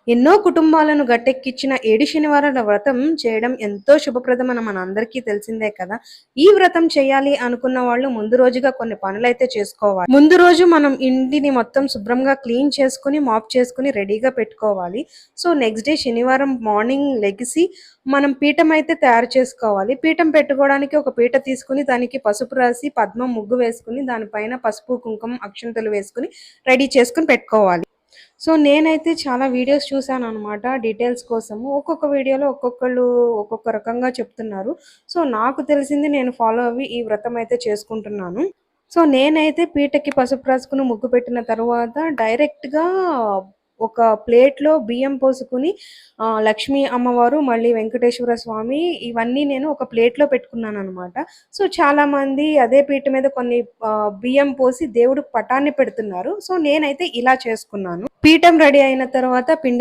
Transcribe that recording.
ఎన్నో కుటుంబాలను గట్టెక్కించిన 7 శనివారాల వ్రతం చేయడం ఎంతో శుభప్రదమని మనందరికీ తెలిసిందే కదా! ఈ వ్రతం చేయాలి అనుకున్న వాళ్ళు ముందు రోజుగా కొన్ని పనులైతే చేసుకోవాలి. ముందు రోజు మనం ఇంటిని మొత్తం శుభ్రంగా క్లీన్ చేసుకొని, మాప్ చేసుకొని రెడీగా పెట్టుకోవాలి. సో, నెక్స్ట్ డే శనివారం మార్నింగ్ లెగిసి మనం పీఠం అయితే తయారు చేసుకోవాలి. పీఠం పెట్టుకోవడానికి ఒక పీట తీసుకొని దానికి పసుపు రాసి, పద్మం ముగ్గు వేసుకొని, దానిపైన పసుపు, కుంకుమ, అక్షింతలు వేసుకొని రెడీ చేసుకొని పెట్టుకోవాలి. సో, నేనైతే చాలా వీడియోస్ చూసాననమాట డీటెయిల్స్ కోసము. ఒక్కొక్క వీడియోలో ఒక్కొక్కళ్ళు ఒక్కొక్క రకంగా చెప్తున్నారు. సో, నాకు తెలిసింది నేను ఫాలో అవ్వి ఈ వ్రతం అయితే చేసుకుంటున్నాను. సో, నేనైతే పీటకి పసుపు రాసుకొని ముగ్గు పెట్టిన తరువాత డైరెక్ట్‌గా ఒక ప్లేట్‌లో బియ్యం పోసుకొని లక్ష్మీ అమ్మవారు, మళ్ళీ వెంకటేశ్వర స్వామి ఇవన్నీ నేను ఒక ప్లేట్‌లో పెట్టుకున్నాననమాట. సో, చాలామంది అదే పీట మీద కొన్ని బియ్యం పోసి దేవుడికి పటాన్ని పెడుతున్నారు. సో, నేనైతే ఇలా చేసుకున్నాను. పీఠం రెడీ అయిన తర్వాత పిండి